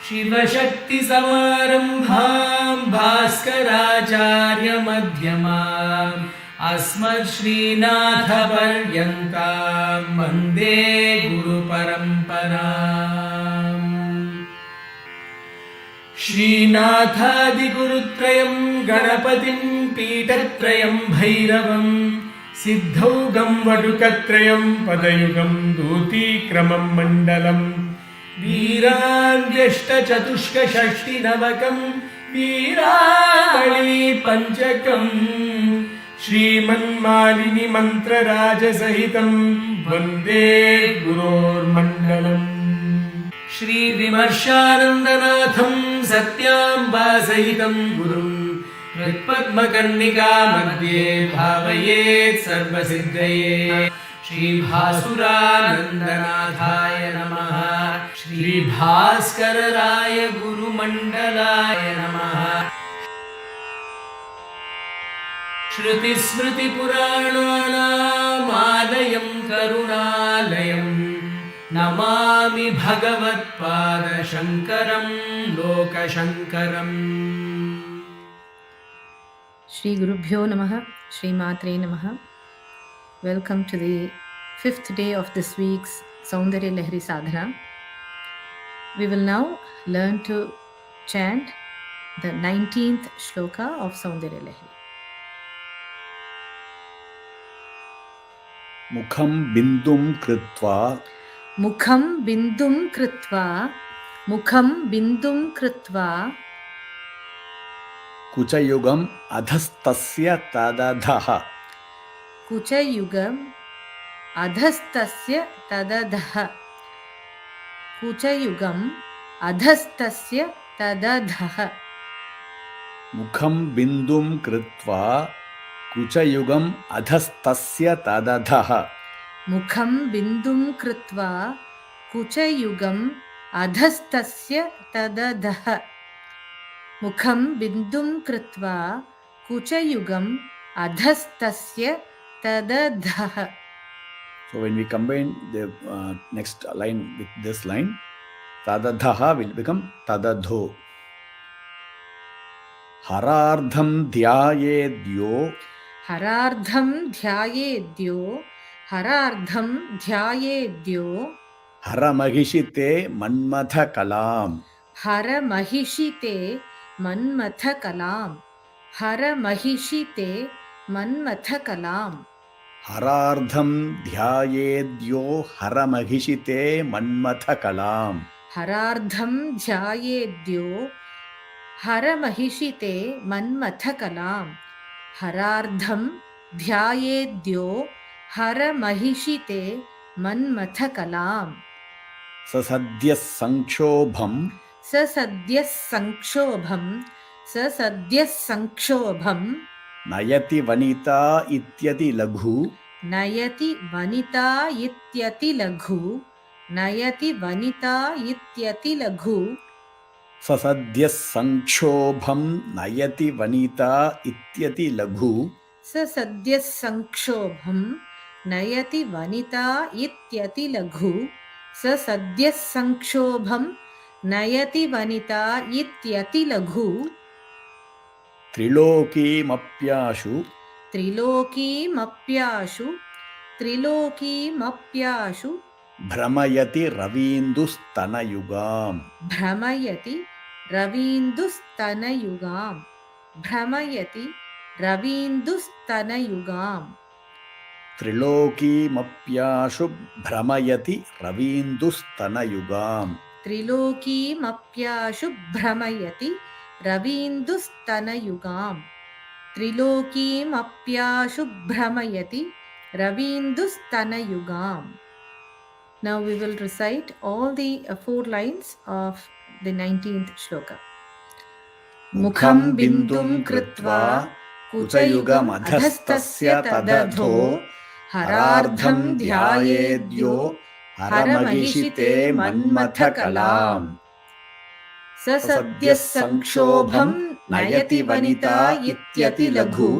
शिवशक्तिसमारम्भां भास्कराचार्यमध्यमाम् अस्मच्छ्रीनाथपर्यन्तां वन्दे गुरुपरम्पराम्। श्रीनाथादिगुरुत्रयं गणपतिं पीठत्रयं भैरवं सिद्धौघं वटुकत्रयं पदयुगं दूतीक्रमं मण्डलम् वीराद्यष्टचतुष्कषष्टिनवकं वीरावळी पञ्चकं श्रीमन्मालिनी मन्त्रराजसहितं वन्दे गुरोर्मण्डलम्। श्रीविमर्शानन्दनाथं सत्याम्बासहितं गुरुं हृत्पद्मकर्णिका मध्ये भावयेत् सर्वसिद्धये। श्रीभासुरानन्दनाथाय नमः। श्रीभास्करराय गुरुमण्डलाय नमः। श्रुतिस्मृतिपुराणानामालयं करुणालयं Namami भगवत्पादशङ्करं लोकशङ्करम्। Shri Gurubhyo Namaha, Shri Matre Namaha. Welcome to the 5th day of this week's Soundaryalahari Sādhana. We will now learn to chant the 19th shloka of Soundaryalahari. mukhaṃ binduṃ kṛtvā Mukhaṃ binduṃ kṛtvā Mukhaṃ binduṃ kṛtvā kucayugamadhastasya tadadho kucayugamadhastasya tadadho kucayugamadhastasya tadadho mukhaṃ binduṃ kṛtvā kucayugamadhastasya tadadho Mukhaṃ binduṃ kṛtvā kucayugamadhastasya tadadho Mukhaṃ binduṃ kṛtvā kucayugamadhastasya tadadho. So when we combine the next line with this line, tadadho will become tadadho. harārdhaṃ dhyāyedyo harārdhaṃ dhyāyedyo harārdhaṃ dhyāyedyo haramahiṣi manmathakalām haramahiṣi manmathakalām haramahiṣi manmathakalām harārdhaṃ dhyāyedyo haramahiṣi manmathakalām harārdhaṃ dhyāyedyo haramahiṣi manmathakalām harārdhaṃ dhyāyedyo haramahiṣi manmathakalām sadyaḥ saṅkṣobhaṃ sadyaḥ saṅkṣobhaṃ nayati vanitā ityatilaghu nayati vanitā ityatilaghu sadyaḥ saṅkṣobhaṃ nayati vanitā ityatilaghu sadyaḥ saṅkṣobhaṃ nayati vanitā ityatilaghu sadyaḥ saṅkṣobhaṃ nayati vanitā ityatilaghu trilokīmapyāśu bhramayati ravīndustanayugām trilokīmapyāśu bhramayati ravīndustanayugām trilokīmapyāśu bhramayati ravīndustanayugām trilokīmapyāśu bhramayati ravīndustanayugām. Now we will recite all the 4 lines of the 19th shloka. mukhaṃ binduṃ kṛtvā kucayugamadhastasya tadadho harārdhaṃ dhyāyedyo haramahiṣi manmathakalām sadyaḥ saṅkṣobhaṃ nayati vanitā ityatilaghu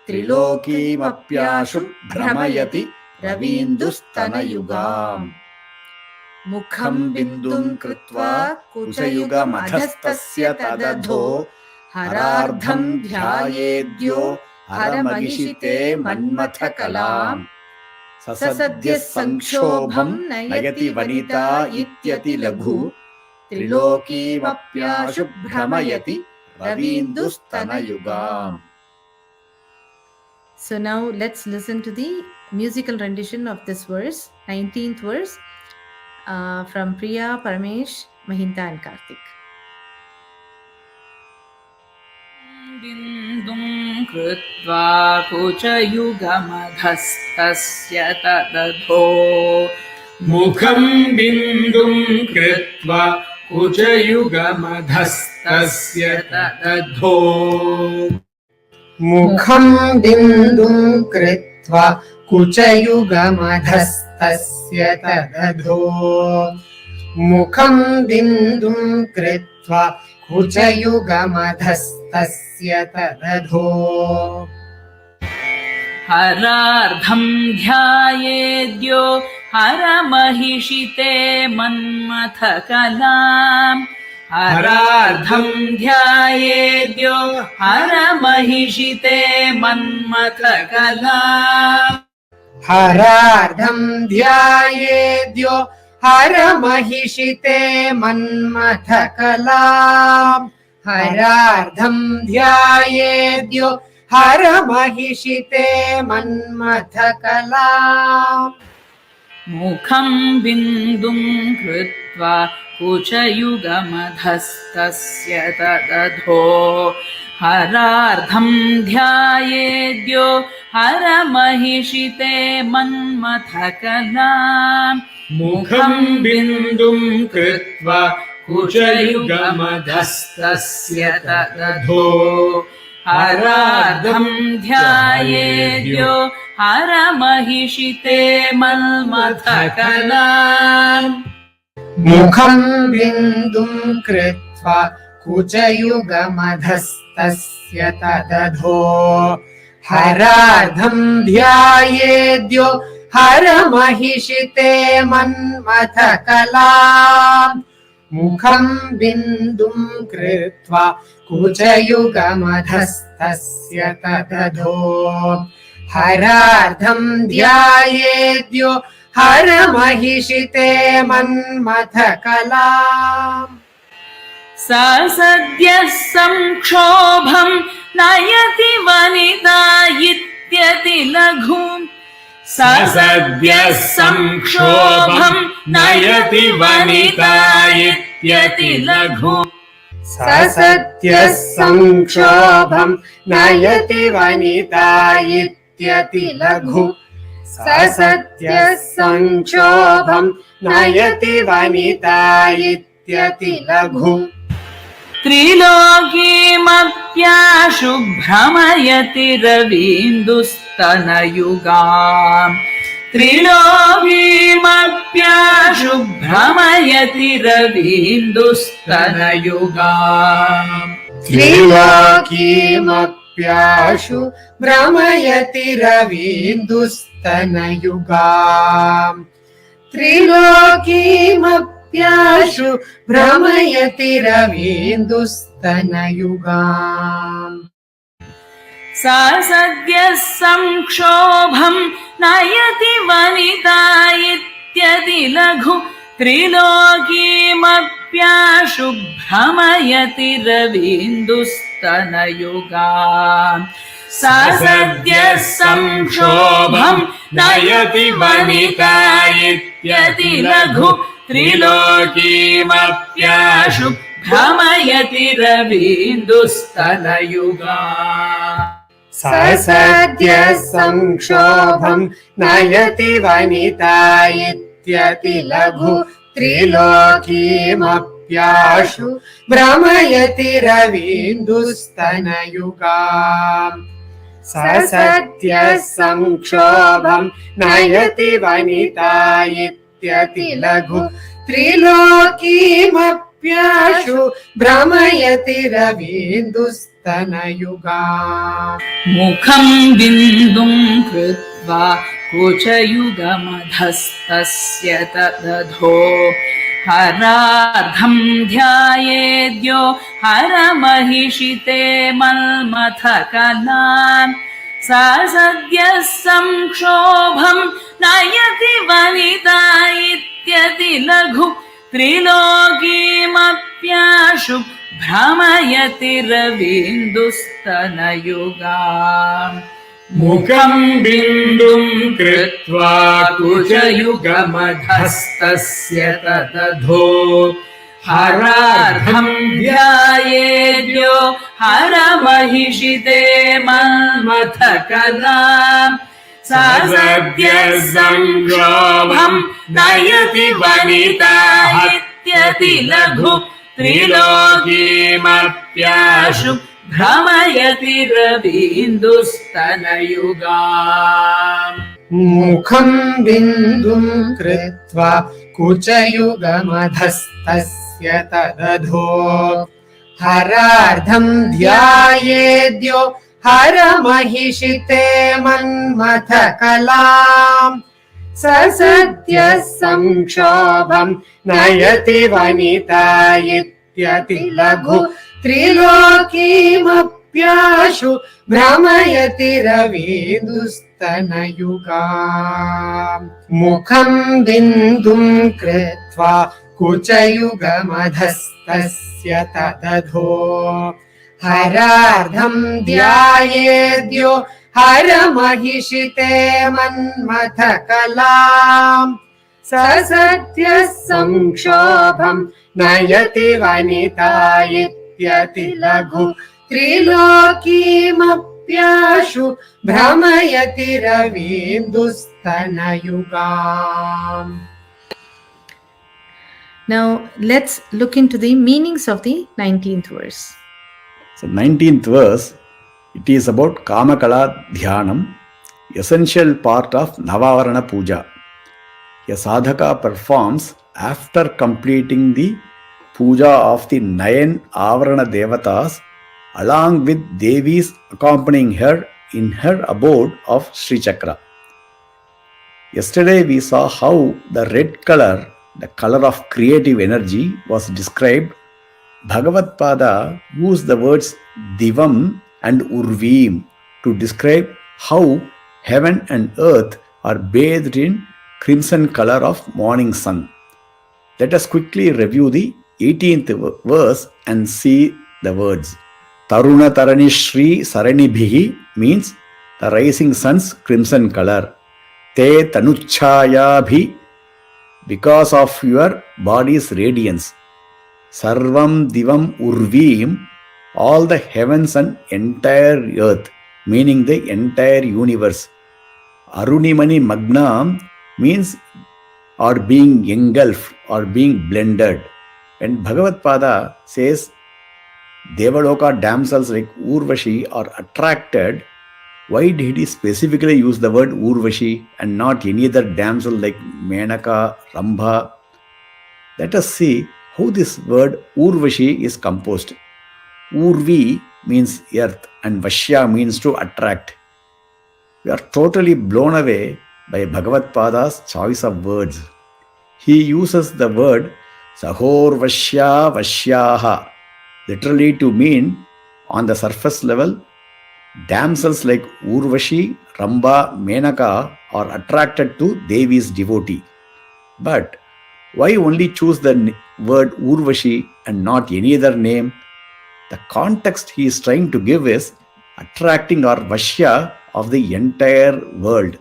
trilokīmapyāśu bhramayati ravīndustanayugām. मुखं बिन्दुं कृत्वा कुचयुगमधस्तस्य तदधो हरार्धं ध्यायेद्यो हरमहिषि ते मन्मथकलाम् ससद्यः संक्षोभं नयति वनिता इत्यतिलघु त्रिलोकीमप्याशु भ्रमयति ravīndustanayugām. So now let's listen to the musical rendition of this verse, 19th verse, from Priya, Paramesh, Mahinta and Karthik. binduṃ kṛtvā kucayugamadhastasya tadadho mukhaṃ binduṃ kṛtvā kucayugamadhastasya tadadho मुखं बिन्दुं कृत्वा कुचयुगमधस्तस्य तदधो मुखं बिन्दुं कृत्वा कुचयुगमधस्तस्य तदधो harārdhaṃ ध्यायेद्यो haramahiṣi te manmathakalām harārdhaṃ ध्यायेद्यो haramahiṣi te manmathakalām हरार्धं ध्यायेद्यो हरमहिषि ते मन्मथकलाम् हरार्धं ध्यायेद्यो हरमहिषि ते मन्मथकलाम् मुखं बिन्दुं कृत्वा कुचयुगमधस्तस्य तदधो हरार्धं ध्यायेद्यो हरमहिषि ते मन्मथकलाम् मुखं बिन्दुं कृत्वा कुचयुगमधस्तस्य तदधो हरार्धं ध्यायेद्यो haramahiṣi te manmathakalām मुखं बिन्दुं कृत्वा कुचयुगमधस्तस्य तदधो हरार्धं ध्यायेद्यो हरमहिषि ते मन्मथकलाम् मुखं बिन्दुं कृत्वा कुचयुगमधस्तस्य तदधो हरार्धं ध्यायेद्यो हरमहिषि ते मन्मथकलाम् सद्यः साङ्क्षोभं नयति वनिता इत्यतिलघु सद्यः साङ्क्षोभं नयति वनिता इत्यतिलघु सद्यः साङ्क्षोभं नयति वनिता इत्यतिलघु सद्यः साङ्क्षोभं नयति वनिता इत्यतिलघु त्रिलोकीमप्याशु भ्रमयति ravīndustanayugām त्रिलोकीमप्याशु भ्रमयति ravīndustanayugām त्रिलोकीमप्याशु भ्रमयति ravīndustanayugām त्रिलोकीमप्याशु भ्रमयति ravīndustanayugām सद्यः साङ्क्षोभं नयति वनिता इत्यतिलघु त्रिलोकीमप्याशु भ्रमयति ravīndustanayugām सद्यः साङ्क्षोभं नयति वनिता इत्यतिलघु त्रिलोकीमप्याशु भ्रमयति ravīndustanayugām सद्यः साङ्क्षोभं नयति वनिता इत्यतिलघु त्रिलोकीमप्याशु भ्रमयति ravīndustanayugām सद्यः साङ्क्षोभं नयति वनिता इत्यतिलघु त्रिलोकीमप्याशु भ्रमयति ravīndustanayugām मुखं बिन्दुं कृत्वा कुचयुगमधस्तस्य तदधो हरार्धं ध्यायेद्यो हरमहिषि ते मन्मथकलाम् सा सद्यः सङ्क्षोभं नयति वनिता इत्यतिलघु त्रिलोकीमप्याशु भ्रमयति रवीन्दुस्तनयुगाम् मुखम् बिन्दुम् कृत्वा कुचयुगमधस्तस्य तदधो हरार्धं ध्यायेद्यो हरमहिषि ते मन्मथकलाम् सा सद्यः सङ्क्षोभं नयति वनिता इत्यतिलघु त्रिलोकीमप्याशु भ्रमयति रवीन्दुस्तनयुगाम् मुखम् बिन्दुम् कृत्वा कुचयुगमधस्तस्य तदधो हरार्धम् ध्यायेद्यो हरमहिषि ते मन्मथकलाम् स सद्यः सङ्क्षोभं नयति वनिता इत्यतिलघु त्रिलोकीमप्याशु भ्रमयति रवीन्दुस्तनयुगाम् मुखम् बिन्दुम् कृत्वा कुचयुगमधस्तस्य तदधो हरार्धम् ध्यायेद्यो हरमहिषि ते मन्मथकलाम् स सद्यः सङ्क्षोभं नयति वनिता इत्यतिलघु त्रिलोकीमप्याशु भ्रमयति रवीन्दुस्तनयुगाम्. Now let's look into the meanings of the 19th verse. So 19th verse, it is about Kamakala Dhyanam, essential part of Navavarana Puja. A sadhaka performs after completing the puja of the 9 Avarana Devatas along with Devis accompanying her in her abode of Sri Chakra. Yesterday we saw how the red color, the color of creative energy, was described. Bhagavad Pada used the words Divam and Urvīṃ to describe how heaven and earth are bathed in crimson color of morning sun. Let us quickly review the 18th verse and see the words. Taruna Tarani Shri Saranibhihi means the rising sun's crimson color. Te Tanuchayabhi, because of your body's radiance. Sarvam Divam Urvīṃ, all the heavens and entire earth, meaning the entire universe. Arunimani Magnam means or being engulfed or being blended. When Bhagavad Pada says Devaloka damsels like Urvashi are attracted, why did he specifically use the word Urvashi and not any other damsel like Menaka, Rambha? Let us see how this word Urvashi is composed. Urvi means earth and Vashya means to attract. We are totally blown away by Bhagavad Pada's choice of words. He uses the word Sahor Vashya Vashyaha literally to mean, on the surface level, damsels like Urvashi, Ramba, Menaka are attracted to Devi's devotee. But why only choose the word Urvashi and not any other name? The context he is trying to give is attracting or Vashya of the entire world.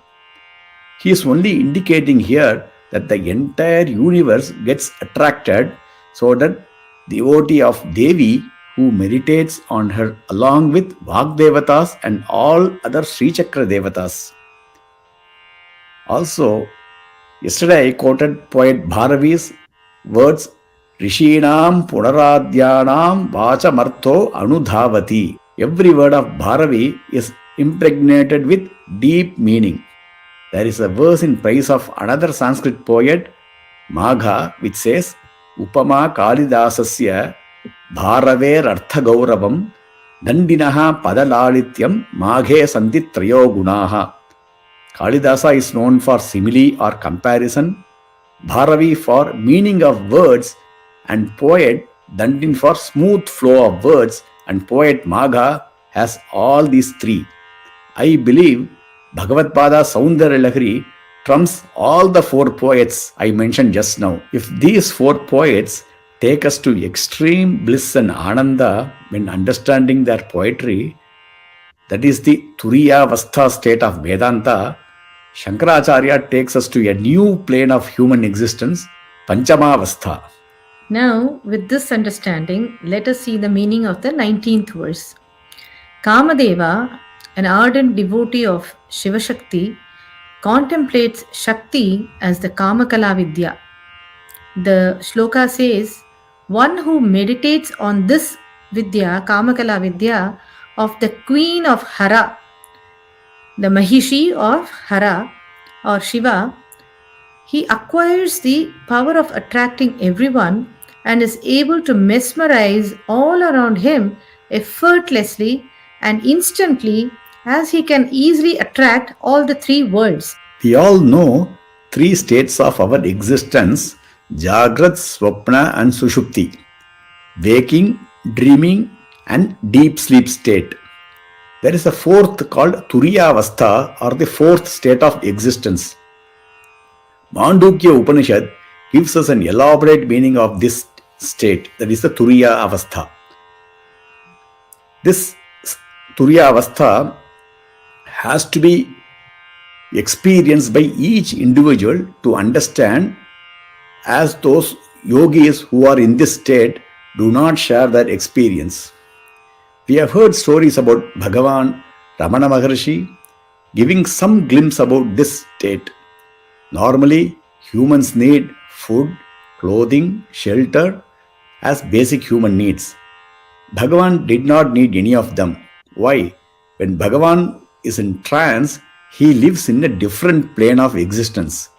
He is only indicating here that the entire universe gets attracted so that the devotee of Devi who meditates on her along with Vagdevatas and all other Sri Chakra Devatas. Also, yesterday I quoted poet Bharavi's words Rishinam Punaradhyanam Vachamartho Anudhavati. Every word of Bharavi is impregnated with deep meaning. There is a verse in praise of another Sanskrit poet, Magha, which says Upama Kalidasasya Bharaver Arthagauravam Dandinaha Padalalityam Maghe Santi Trayo Gunaha. Kalidasa is known for simile or comparison, Bharavi for meaning of words, and poet Dandin for smooth flow of words, and poet Magha has all these three. I believe Bhagavatpada Soundaryalahari trumps all the four poets I mentioned just now. If these four poets take us to extreme bliss and ananda when understanding their poetry, that is the Turiyavastha state of Vedanta, Shankaracharya takes us to a new plane of human existence, Panchamavastha. Now, with this understanding, let us see the meaning of the 19th verse. Kamadeva, an ardent devotee of Shiva Shakti, contemplates Shakti as the Kamakala Vidya. The shloka says, one who meditates on this Vidya, Kamakala Vidya, of the queen of Hara, the Mahishi of Hara or Shiva, he acquires the power of attracting everyone and is able to mesmerize all around him effortlessly and instantly, as he can easily attract all the three worlds. We all know three states of our existence, Jagrat, Swapna and Sushupti. Waking, dreaming and deep sleep state. There is a fourth called Turiyavastha or the fourth state of existence. Mandukya Upanishad gives us an elaborate meaning of this state, that is the Turiyavastha. This Turiyavastha has to be experienced by each individual to understand, as those yogis who are in this state do not share that experience. We have heard stories about Bhagavan Ramana Maharshi giving some glimpse about this state. Normally, humans need food, clothing, shelter as basic human needs. Bhagavan did not need any of them. Why? When Bhagavan is in trance, he lives in a different plane of existence.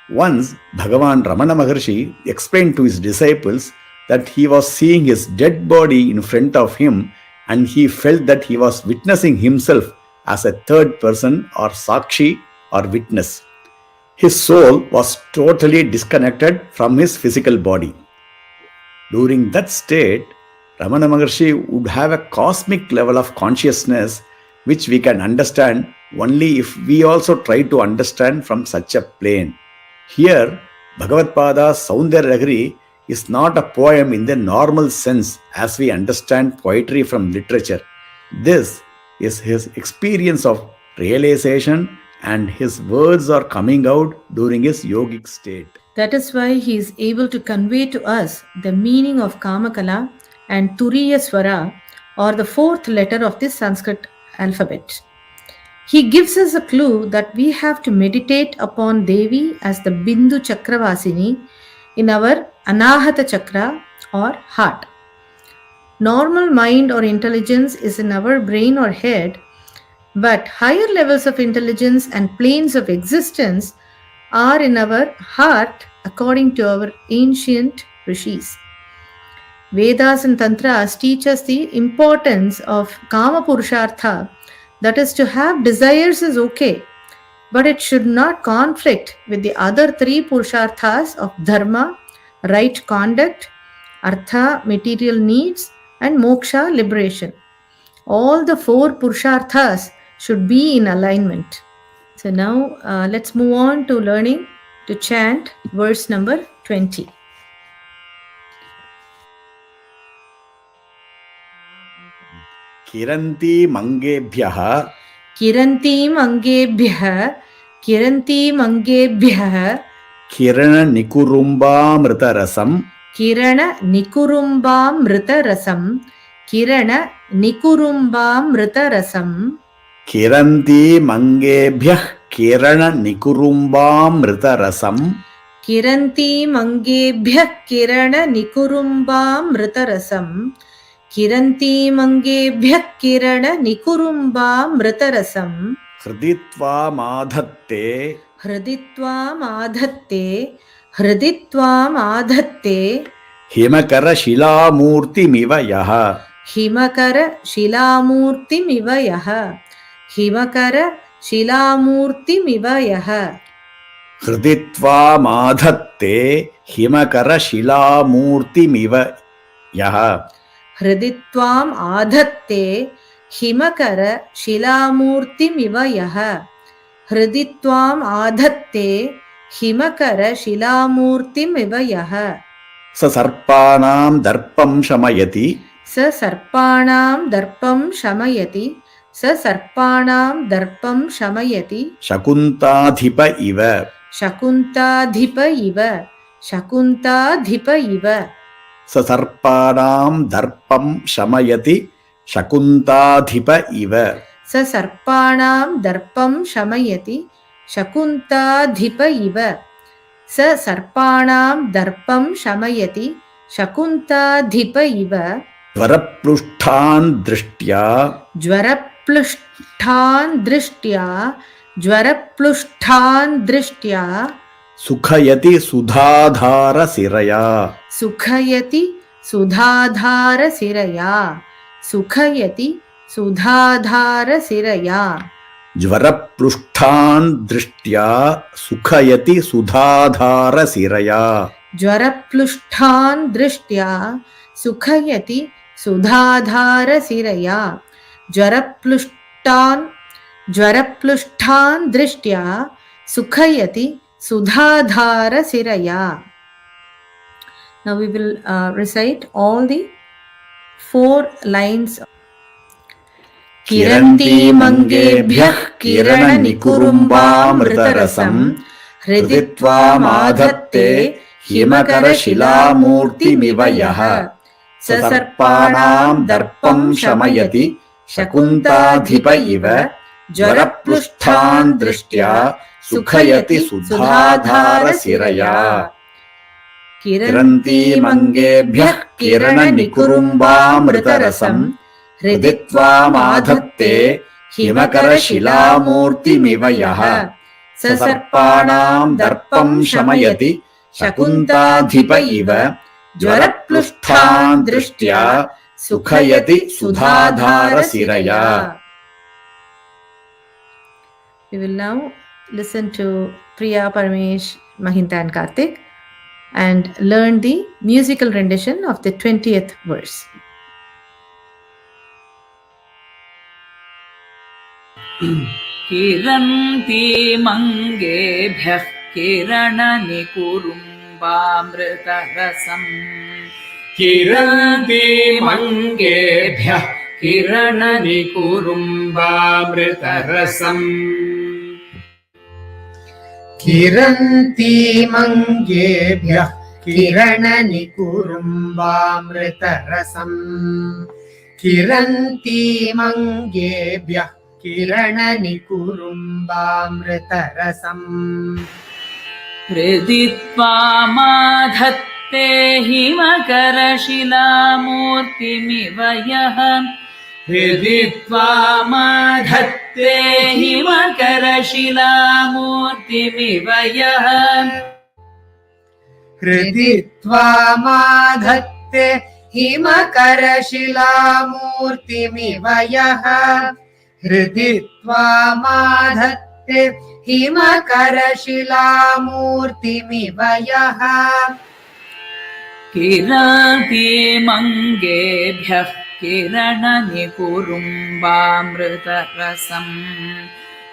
Once, Bhagavan Ramana Maharshi explained to his disciples that he was seeing his dead body in front of him and he felt that he was witnessing himself as a third person or sakshi or witness. His soul was totally disconnected from his physical body. During that state, Ramana Maharshi would have a cosmic level of consciousness which we can understand only if we also try to understand from such a plane. Here, Bhagavatpada Soundaryalahari is not a poem in the normal sense as we understand poetry from literature. This is his experience of realization and his words are coming out during his yogic state. That is why he is able to convey to us the meaning of Kamakala and Turiya Swara, or the fourth letter of the Sanskrit alphabet. He gives us a clue that we have to meditate upon Devi as the Bindu Chakravasini in our Anahata Chakra or heart. Normal mind or intelligence is in our brain or head, but higher levels of intelligence and planes of existence are in our heart according to our ancient rishis. Vedas and Tantras teach us the importance of Kama Purushartha, that is, to have desires is okay, but it should not conflict with the other three Purusharthas of Dharma, right conduct, Artha, material needs, and Moksha, liberation. All the four Purusharthas should be in alignment. So now let's move on to learning to chant verse number 20. Kirantīmaṅgebhyaḥ Kirantīmaṅgebhyaḥ Kirantīmaṅgebhyaḥ kiraṇanikurumbāmṛtarasaṃ kiraṇanikurumbāmṛtarasaṃ kiraṇanikurumbāmṛtarasaṃ Kirantīmaṅgebhyaḥ kiraṇanikurumbāmṛtarasaṃ Kirantīmaṅgebhyaḥ kiraṇanikurumbāmṛtarasaṃ Kirantīmaṅgebhyaḥ kiraṇanikurumbāmṛtarasaṃ hṛdi tvāmādhatte hṛdi tvāmādhatte hṛdi tvāmādhatte himakaraśilāmūrtimiva himakaraśilāmūrtimiva himakaraśilāmūrtimiva शिलामूर्तिमिव यः हृदि त्वामाधत्ते हिमकरशिलामूर्तिमिव यः हृदि त्वाम् आधत्ते हिमकरशिलामूर्तिमिव यः हृदि त्वाम् आधत्ते हिमकरशिलामूर्तिमिव यः स सर्पाणां दर्पं शमयति स सर्पाणां दर्पं शमयति स सर्पाणां दर्पं शमयति शकुन्ताधिप इव शकुन्ताधिप इव शकुन्ताधिप इव स सर्पाणां दर्पं शमयति शकुन्ताधिप इव स सर्पाणां दर्पं शमयति शकुन्ताधिप इव स सर्पाणां दर्पं शमयति शकुन्ताधिप इव ज्वरप्लुष्ठान् दृष्ट्या ज्वरप्लुष्ठान् दृष्ट्या सुखयति सुधाधारसिरया सुखयति सुधाधारसिरया सुखयति सुधाधारसिरया ज्वरप्लुष्ठान् दृष्ट्या सुखयति सुधाधारसिरया ज्वरप्लुष्ठान् दृष्ट्या सुखयति सुधाधारसिरया ज्वरप्लुष्ठान् दृष्ट्या सुखयति सुधाधारसिरया. Now we will recite all the 4 lines. किरन्तीमङ्गेभ्यः किरणनिकुरुम्बामृतरसम् हृदि त्वामाधत्ते हिमकरशिलामूर्तिमिव यः स सर्पाणां दर्पं शमयति शकुन्ताधिप इव ज्वरप्लुष्ठान् दृष्ट्या सुखयति सुधाधारसिरया. किरन्तीमङ्गेभ्यः किरणनिकुरुम्बामृतरसम् हृदि त्वामाधत्ते हिमकरशिलामूर्तिमिव यः स सर्पाणां दर्पं शमयति शकुन्ताधिप इव ज्वरप्लुष्ठान् दृष्ट्या सुखयति सुधाधारसिरया. We will now listen to Priya, Paramesh, Mahinta and Karthik and learn the musical rendition of the 20th verse. किरन्तीमङ्गेभ्यः किरणनिकुरुम्बामृतरसम् किरन्तीमङ्गेभ्यः किरणनिकुरुम्बामृतरसम् किरन्तीमङ्गेभ्यः किरणनिकुरुम्बामृतरसम् किरन्तीमङ्गेभ्यः किरणनिकुरुम्बामृतरसम् हृदि त्वामाधत्ते हिमकरशिलामूर्तिमिव यः हृदि त्वामाधत्ते हिमकरशिलामूर्तिमिव यः हृदि त्वामाधत्ते हिमकरशिलामूर्तिमिव यः हृदि त्वामाधत्ते हिमकरशिलामूर्तिमिव यः किरन्तीमङ्गेभ्यः किरणनिकुरुम्बामृतरसम्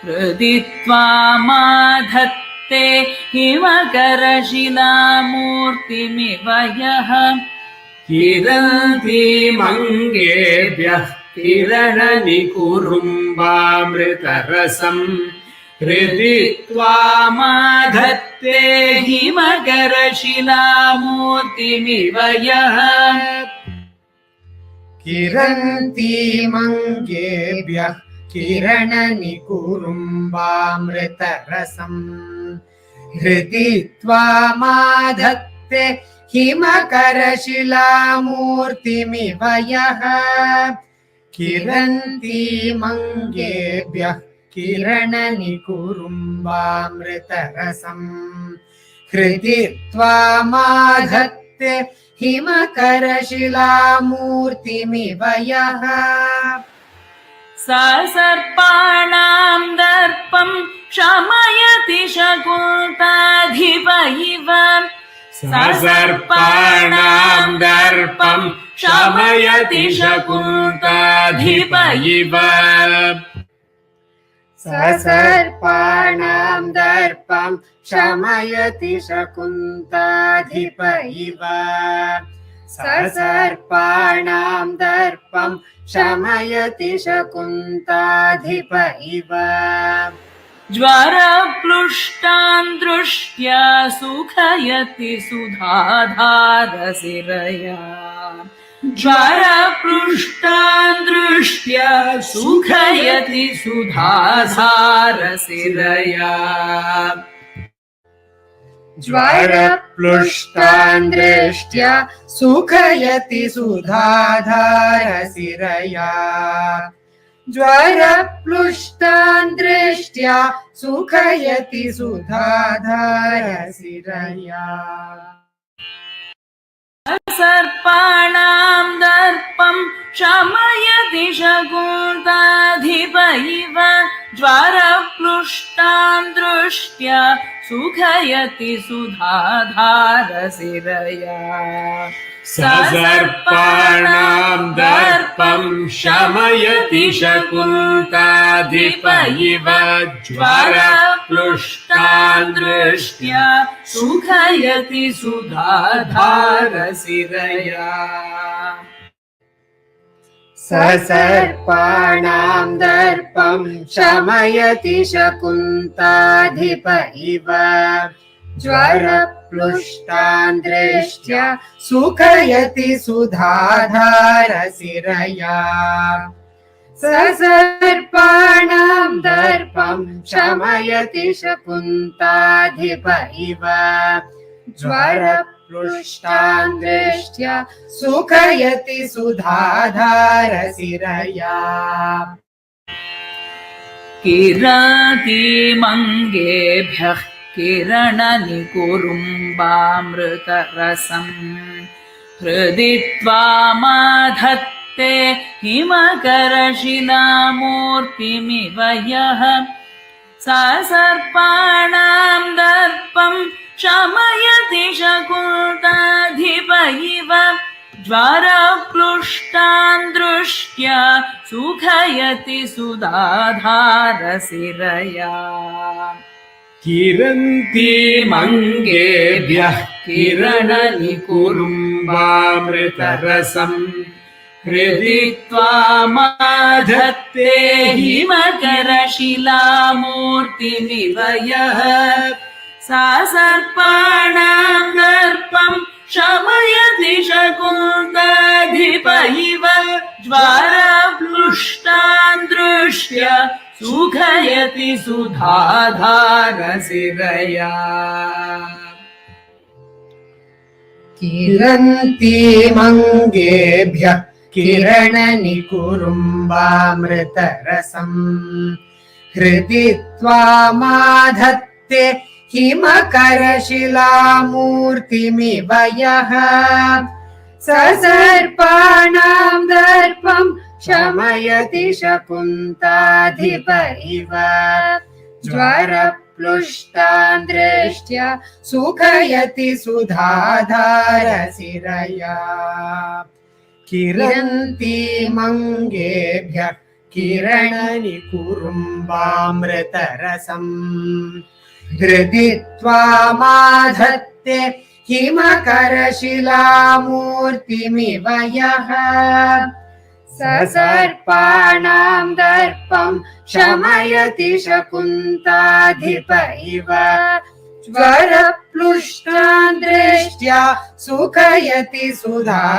हृदि त्वामाधत्ते हिमकरशिलामूर्तिमिव यः किरन्तीमङ्गेभ्यः किरणनिकुरुम्बामृतरसम् हृदि त्वामाधत्ते हिमकरशिलामूर्तिमिव यः किरन्तीमङ्गेभ्यः किरणनिकुरुम्बामृतरसम् हृदि त्वामाधत्ते हिमकरशिलामूर्तिमिव यः किरन्तीमङ्गेभ्यः किरणनिकुरुम्बामृतरसम् हृदि त्वामाधत्ते हिमकरशिलामूर्तिमिव यः सा सर्पाणां दर्पं शमयति शकुन्ताधिप इव सा सर्पाणां दर्पं शमयति शकुन्ताधिप इव सर्पाणां दर्पं शमयति शकुन्ताधिप इव सर्पाणां दर्पं शमयति शकुन्ताधिप इव ज्वरप्लुष्टान् दृष्ट्या सुखयति सुधाधारसिरया ज्वरप्लुष्टान् दृष्ट्या सुखयति सुधाधारसिरया ज्वरप्लुष्टान् दृष्ट्या सुखयति सुधाधारसिरया ज्वरप्लुष्टान् दृष्ट्या सुखयति सुधाधारसिरया सर्पाणां दर्पं शमयति शकुन्ताधिप इव ज्वरप्लुष्टान् दृष्ट्या सुखयति सुधाधारसिरया सर्पाणां दर्पं शमयति शकुन्ताधिप इव ज्वरप्लुष्टान् दृष्ट्या सुखयति सुधाधारसिरया सर्पाणां दर्पं शमयति शकुन्ताधिप इव ज्वरप्लुष्टान् दृष्ट्या सुखयति सुधाधारसिरया सर्पाणां दर्पं शमयति शकुन्ताधिप इव ज्वरप्लुष्टान् दृष्ट्या सुखयति सुधाधारसिरया किरातीमङ्गेभ्यः किरणनिकुरुम्बामृतरसम् हृदि त्वामाधत्ते हिमकरशिलामूर्तिमिव यः सा सर्पाणां दर्पं शमयति शकुन्ताधिप इव ज्वरप्लुष्टान् दृष्ट्या सुखयति सुधाधारसिरया किरन्तीमङ्गेभ्यः किरणनिकुरुम्बामृतरसम् हृदि त्वामाधत्ते हिमकरशिलामूर्तिमिव यः सा सर्पाणां दर्पं शमयति शकुन्ताधिप इव ज्वरप्लुष्टान् दृष्ट्या सुखयति सुधाधारसिरया किरन्तीमङ्गेभ्यः किरणनिकुरुम्बामृतरसम् हृदि त्वामाधत्ते हिमकरशिलामूर्तिमिव यः सर्पाणां दर्पं शमयति शकुन्ताधिप इव ज्वरप्लुष्टान् दृष्ट्या सुखयति सुधाधारसिरया किरन्तीमङ्गेभ्यः किरणनिकुरुम्बामृतरसम् हृदि त्वामाधत्ते हिमकरशिलामूर्तिमिव यः सर्पाणां दर्पं शमयति शकुन्ताधिप इव ज्वरप्लुष्टान् दृष्ट्या सुखयति सुधाधारसिरया.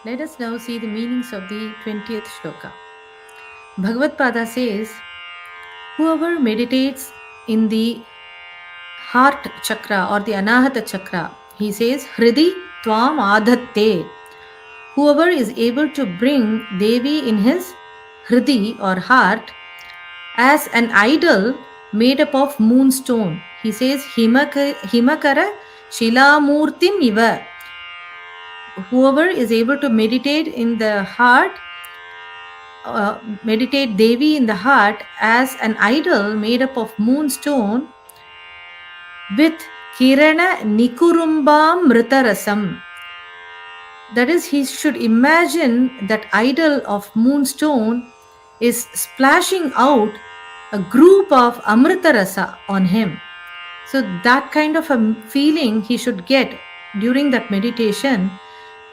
Let us now see the meanings of the 20th shloka. Bhagavad Pada says, whoever meditates in the heart chakra or the anahata chakra, he says, hṛdi tvāmādhatte. Whoever is able to bring Devi in his hṛdi or heart as an idol made up of moonstone, he says, himakaraśilāmūrtimiva. whoever is able to meditate in the heart, meditate Devi in the heart as an idol made up of moonstone with kirananikurumbāmṛtarasaṃ. That is, he should imagine that idol of moonstone is splashing out a group of amritarasa on him. So that kind of a feeling he should get during that meditation.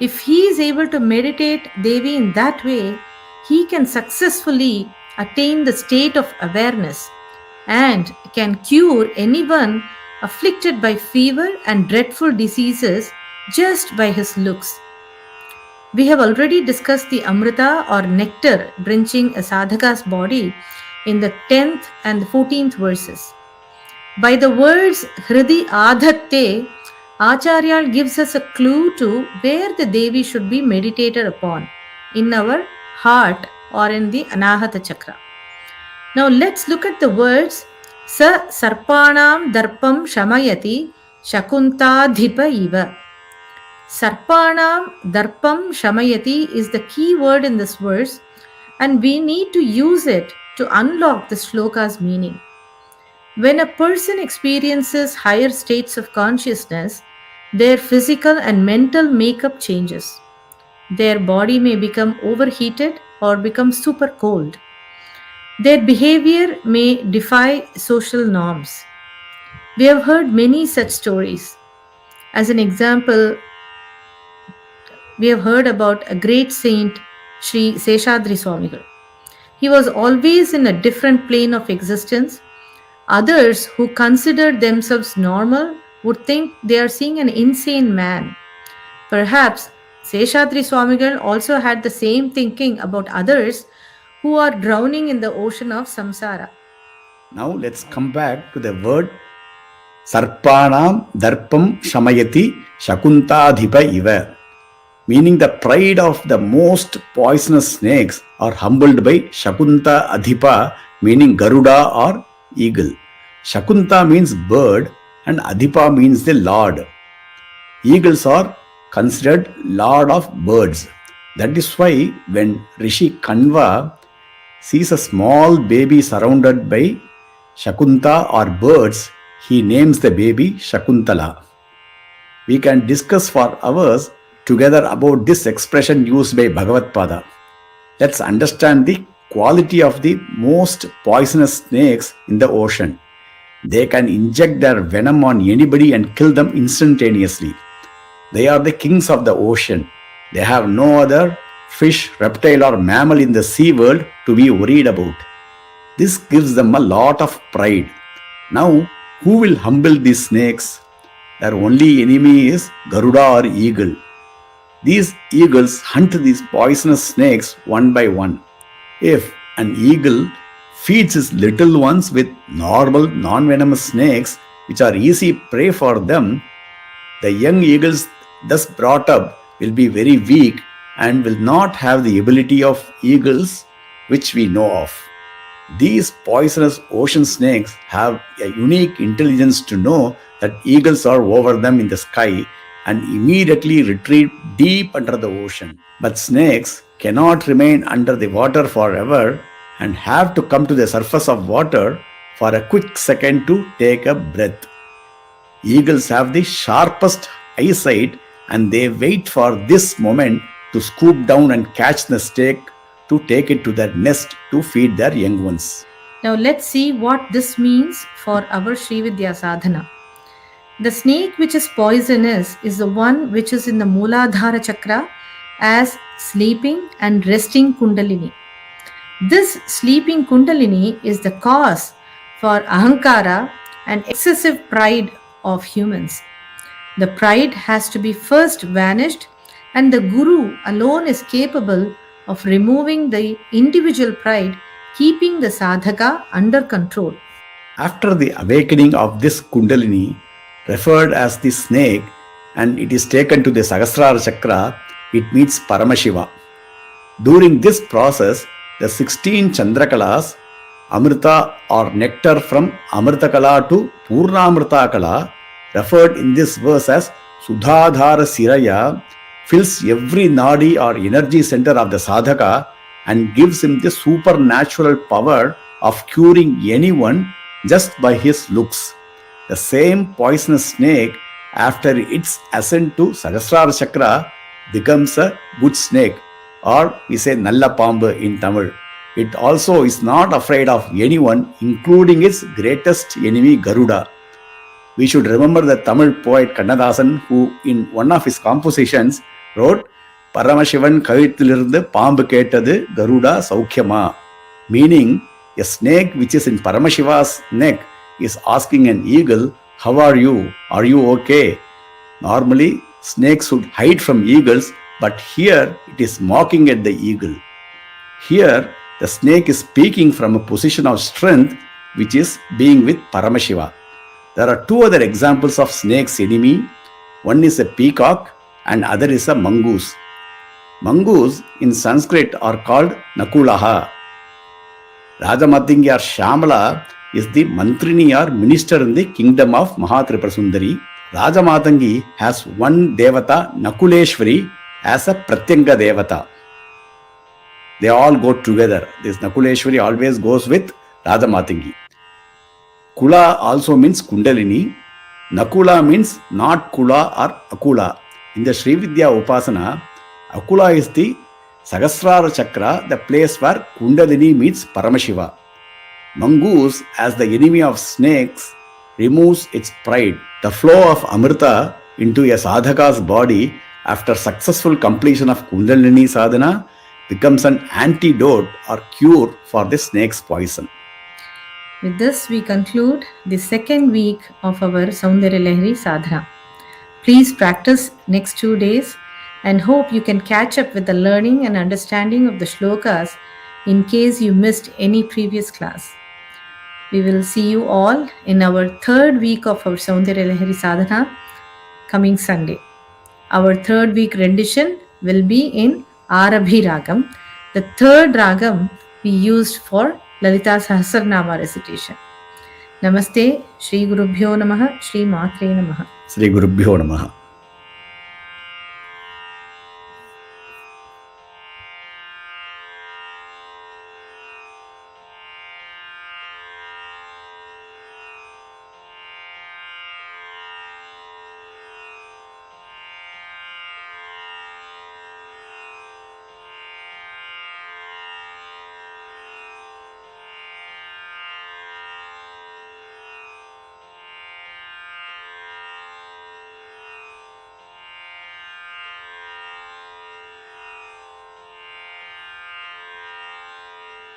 If he is able to meditate Devi in that way, he can successfully attain the state of awareness and can cure anyone afflicted by fever and dreadful diseases just by his looks. We have already discussed the amrita or nectar drenching a sadhaka's body in the 10th and the 14th verses. By the words hṛdi ādhatte, Acharya gives us a clue to where the Devi should be meditated upon, in our heart or in the anahata chakra. Now let's look at the words sarpāṇāṃ darpaṃ shamayati shakuntādhipa iva. Sarpāṇāṃ darpaṃ shamayati is the key word in this verse, and we need to use it to unlock the shloka's meaning. When a person experiences higher states of consciousness, their physical and mental makeup changes. Their body may become overheated or become super cold. Their behavior may defy social norms. We have heard many such stories. As an example, we have heard about a great saint, Sri Seshadri Swamigal. He was always in a different plane of existence. Others who considered themselves normal would think they are seeing an insane man. Perhaps Seshadri Swamigal also had the same thinking about others who are drowning in the ocean of samsara. Now let's come back to the word sarpāṇāṃ darpaṃ shamayati shakuntādhipa iva, meaning the pride of the most poisonous snakes are humbled by Shakunta Adhipa, meaning Garuda or eagle. Shakunta means bird and Adhipa means the lord. Eagles are considered lord of birds. That is why when Rishi Kanva sees a small baby surrounded by Shakunta or birds, he names the baby Shakuntala. We can discuss for hours together about this expression used by Bhagavad-pada. Let's understand the quality of the most poisonous snakes in the ocean. They can inject their venom on anybody and kill them instantaneously. They are the kings of the ocean. They have no other fish, reptile or mammal in the sea world to be worried about. This gives them a lot of pride. Now, who will humble these snakes? Their only enemy is Garuda or eagle. These eagles hunt these poisonous snakes one by one. If an eagle feeds his little ones with normal non-venomous snakes, which are easy prey for them, the young eagles thus brought up will be very weak and will not have the ability of eagles which we know of. These poisonous ocean snakes have a unique intelligence to know that eagles are over them in the sky and immediately retreat deep under the ocean. But snakes cannot remain under the water forever and have to come to the surface of water for a quick second to take a breath. Eagles have the sharpest eyesight and they wait for this moment to scoop down and catch the snake to take it to their nest to feed their young ones. Now let's see what this means for our Sri Vidya Sādhana. The snake which is poisonous is the one which is in the Mooladhara chakra as sleeping and resting kundalini. This sleeping kundalini is the cause for ahankara and excessive pride of humans. The pride has to be first vanished, and the Guru alone is capable of removing the individual pride, keeping the sadhaka under control. After the awakening of this kundalini, referred as the snake, and it is taken to the Sahasrara chakra, it meets Paramashiva. During this process, the 16 Chandrakalas, Amrita or nectar from Amritakala to Purnamritakala, referred in this verse as Sudhadhara Siraya, fills every nadi or energy center of the sadhaka and gives him the supernatural power of curing anyone just by his looks. The same poisonous snake, after its ascent to Sahasrara Chakra, becomes a good snake, or we say Nalla Pambu in Tamil. It also is not afraid of anyone, including its greatest enemy Garuda. We should remember the Tamil poet Kannadasan, who in one of his compositions wrote, Paramashivan Kavithilirundu Pambu Ketadu Garuda Saukhyama, meaning a snake which is in Paramashiva's neck is asking an eagle, how are you? Are you okay? Normally, snakes would hide from eagles, but here it is mocking at the eagle. Here, the snake is speaking from a position of strength, which is being with Paramashiva. There are two other examples of snake's enemy. One is a peacock and other is a mongoose. Mongoose in Sanskrit are called Nakulaha. Rajamatangi or Shyamala is the mantrini or minister in the kingdom of Mahatripurasundari. Rajamatangi has one devata, Nakuleshwari, as a Pratyanga devata. They all go together. This Nakuleshwari always goes with Rajamatangi. Kula also means Kundalini. Nakula means not Kula or Akula. In the Srividya Upasana, Akula is the Sahasrara Chakra, the place where Kundalini meets Paramashiva. Mongoose, as the enemy of snakes, removes its pride. The flow of Amrita into a sadhaka's body after successful completion of Kundalini Sadhana becomes an antidote or cure for the snake's poison. With this, we conclude the second week of our Soundaryalahari Sadhana. Please practice next 2 days and hope you can catch up with the learning and understanding of the shlokas in case you missed any previous class. We will see you all in our third week of our Soundaryalahari Sadhana coming Sunday. Our third week rendition will be in Arabhi Ragam, the third Ragam we used for Lalita Sahasranama recitation. Namaste, Shri Gurubhyo Namaha, Shri Matre Namaha. Shri Gurubhyo Namaha.